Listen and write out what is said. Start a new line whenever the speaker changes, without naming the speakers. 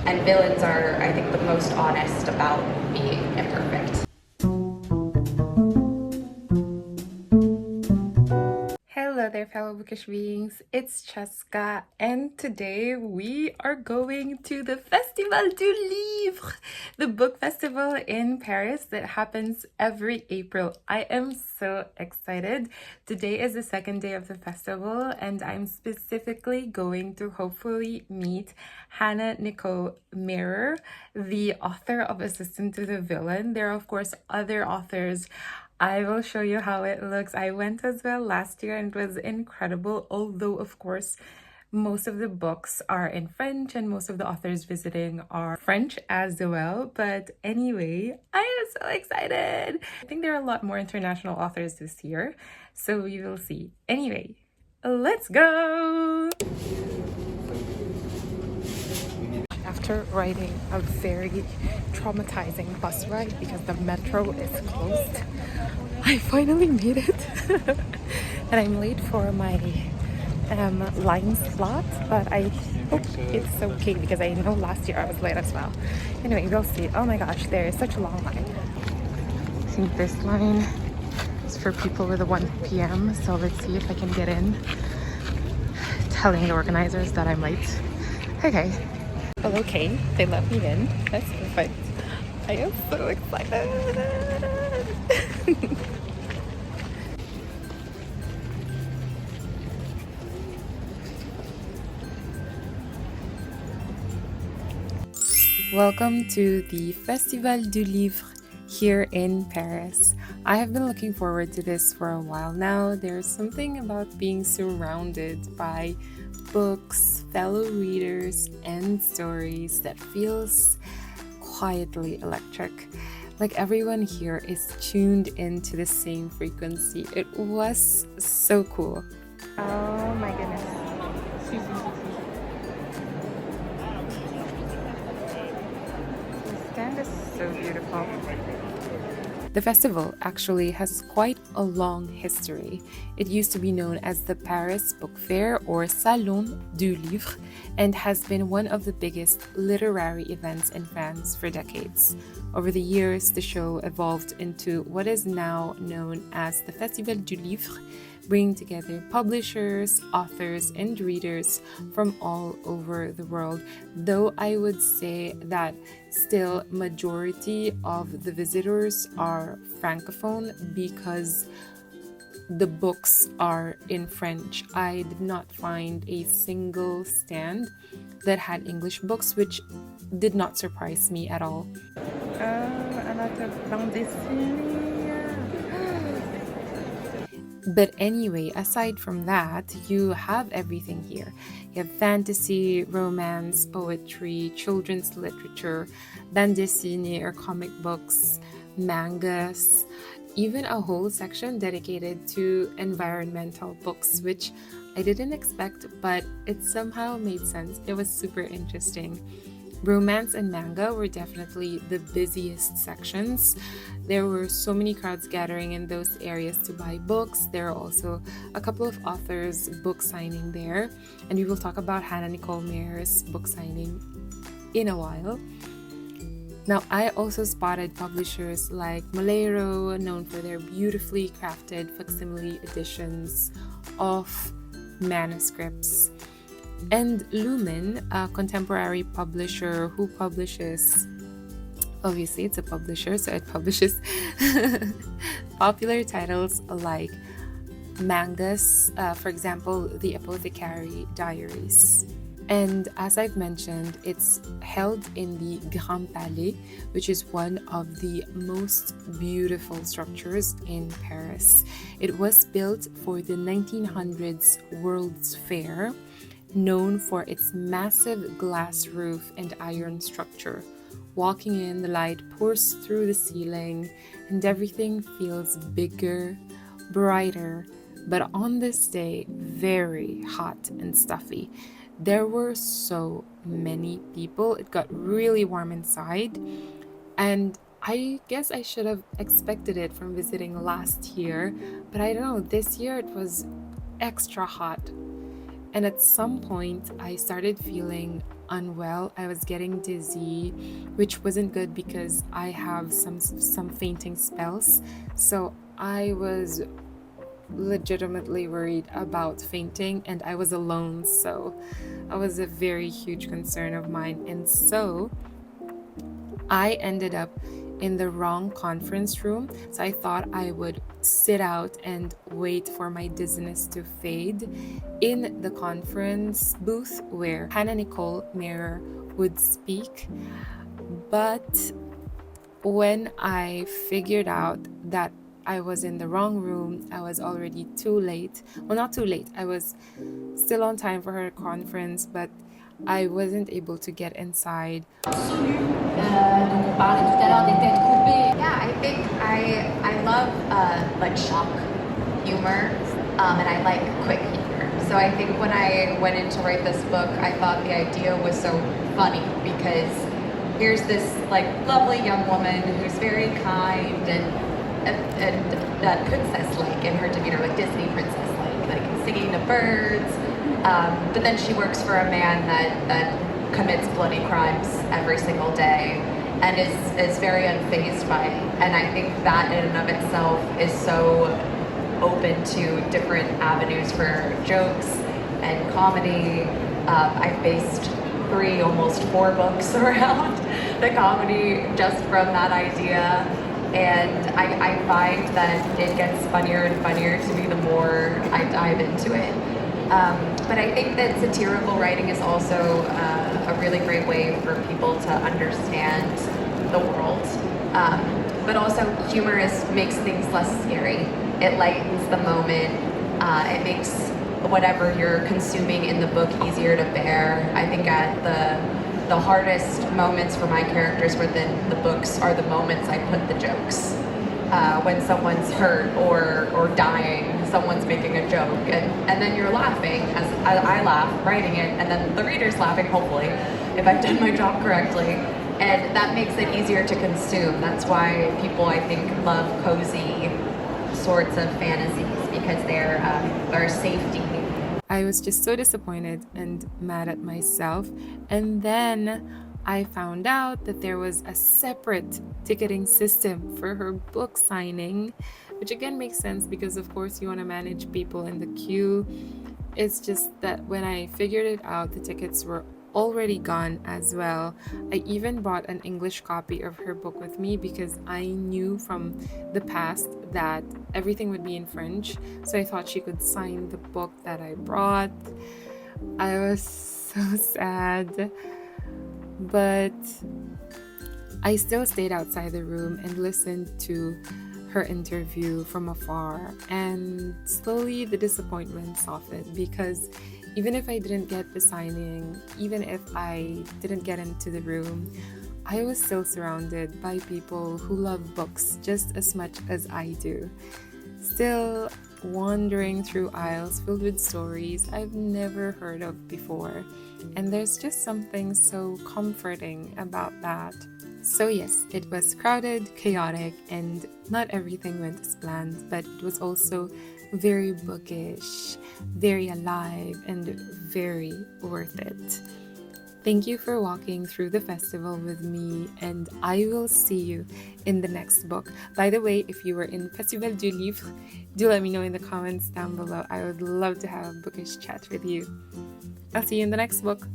And villains are, I think, the most honest about being imperfect.
Hello there, fellow bookish beings. It's Cheska, and today we are going to the Festival du Livre, the book festival in Paris that happens every April. I am so excited. Today is the second day of the festival, and I'm specifically going to hopefully meet Hannah Nicole Mirror, the author of Assistant to the Villain. There are, of course, other authors. I will show you how it looks. I went as well last year and it was incredible, although of course most of the books are in French and most of the authors visiting are French as well. But anyway, I am so excited. I think there are a lot more international authors this year, so we will see. Anyway, let's go! After riding a very traumatizing bus ride because the metro is closed, I finally made it. And I'm late for my line slot, but I hope it's okay because I know last year I was late as well. Anyway, we'll see. Oh my gosh, there is such a long line. I think this line is for people with a 1 p.m. So let's see if I can get in, telling the organizers that I'm late. Okay. Well, okay, they let me in. That's perfect. I am so excited. Welcome to the Festival du Livre here in Paris. I have been looking forward to this for a while now. There's something about being surrounded by books, fellow readers, and stories that feels quietly electric. Like everyone here is tuned into the same frequency. It was so cool. Oh my goodness. The stand is so beautiful. The festival actually has quite a long history. It used to be known as the Paris Book Fair or Salon du Livre and has been one of the biggest literary events in France for decades. Over the years, the show evolved into what is now known as the Festival du Livre, bringing together publishers, authors, and readers from all over the world. Though I would say that still majority of the visitors are francophone because the books are in French. I did not find a single stand that had English books, which did not surprise me at all. A lot of bande dessinée. But anyway, aside from that, you have everything here. You have fantasy, romance, poetry, children's literature, bande dessinée or comic books, mangas, even a whole section dedicated to environmental books, which I didn't expect, but it somehow made sense. It was super interesting. Romance and manga were definitely the busiest sections. There were so many crowds gathering in those areas to buy books. There are also a couple of authors' book signing there, and we will talk about Hannah Nicole Mirror's book signing in a while. Now, I also spotted publishers like Molero, known for their beautifully crafted facsimile editions of manuscripts, and Lumen, a contemporary publisher who publishes, obviously it's a publisher, so it publishes popular titles like mangas, for example, The Apothecary Diaries. And as I've mentioned, it's held in the Grand Palais, which is one of the most beautiful structures in Paris. It was built for the 1900s World's Fair, known for its massive glass roof and iron structure. Walking in, the light pours through the ceiling and everything feels bigger, brighter, but on this day, very hot and stuffy. There were so many people. It got really warm inside, and I guess I should have expected it from visiting last year, but I don't know, this year it was extra hot. And at some point, I started feeling unwell. I was getting dizzy, which wasn't good because I have some fainting spells. So I was legitimately worried about fainting, and I was alone, so that was a very huge concern of mine. And so I ended up in the wrong conference room. So I thought I would sit out and wait for my dizziness to fade in the conference booth where Hannah Nicole Mirror would speak. But when I figured out that I was in the wrong room, I was already too late. Well, not too late. I was still on time for her conference, but I wasn't able to get inside.
Donc on parlait tout à l'heure des têtes coupées. Yeah, I think I love like shock humor, and I like quick humor. So I think when I went in to write this book, I thought the idea was so funny because here's this like lovely young woman who's very kind and princess-like in her demeanor, like Disney princess-like, like singing to birds. But then she works for a man that commits bloody crimes every single day and is very unfazed by it. And I think that in and of itself is so open to different avenues for jokes and comedy. I've based 3, almost 4 books around the comedy just from that idea. And I find that it gets funnier and funnier to me the more I dive into it. But I think that satirical writing is also a really great way for people to understand the world. But also humor makes things less scary. It lightens the moment. It makes whatever you're consuming in the book easier to bear. I think at the hardest moments for my characters within the books are the moments I put the jokes. When someone's hurt or dying, someone's making a joke, and then you're laughing, as I laugh writing it, and then the reader's laughing, hopefully, if I've done my job correctly, and that makes it easier to consume. That's why people, I think, love cozy sorts of fantasies, because they're safety.
I was just so disappointed and mad at myself. And then I found out that there was a separate ticketing system for her book signing, which again makes sense because, of course, you want to manage people in the queue. It's just that when I figured it out, the tickets were already gone as well. I even brought an English copy of her book with me because I knew from the past that everything would be in French, so I thought she could sign the book that I brought. I was so sad, but I still stayed outside the room and listened to her interview from afar, and slowly the disappointment softened because even if I didn't get the signing, even if I didn't get into the room, I was still surrounded by people who love books just as much as I do. Still wandering through aisles filled with stories I've never heard of before. And there's just something so comforting about that. So yes, it was crowded, chaotic, and not everything went as planned, but it was also very bookish, very alive, and very worth it. Thank you for walking through the festival with me, and I will see you in the next book. By the way, if you were in Festival du Livre, do let me know in the comments down below. I would love to have a bookish chat with you. I'll see you in the next book.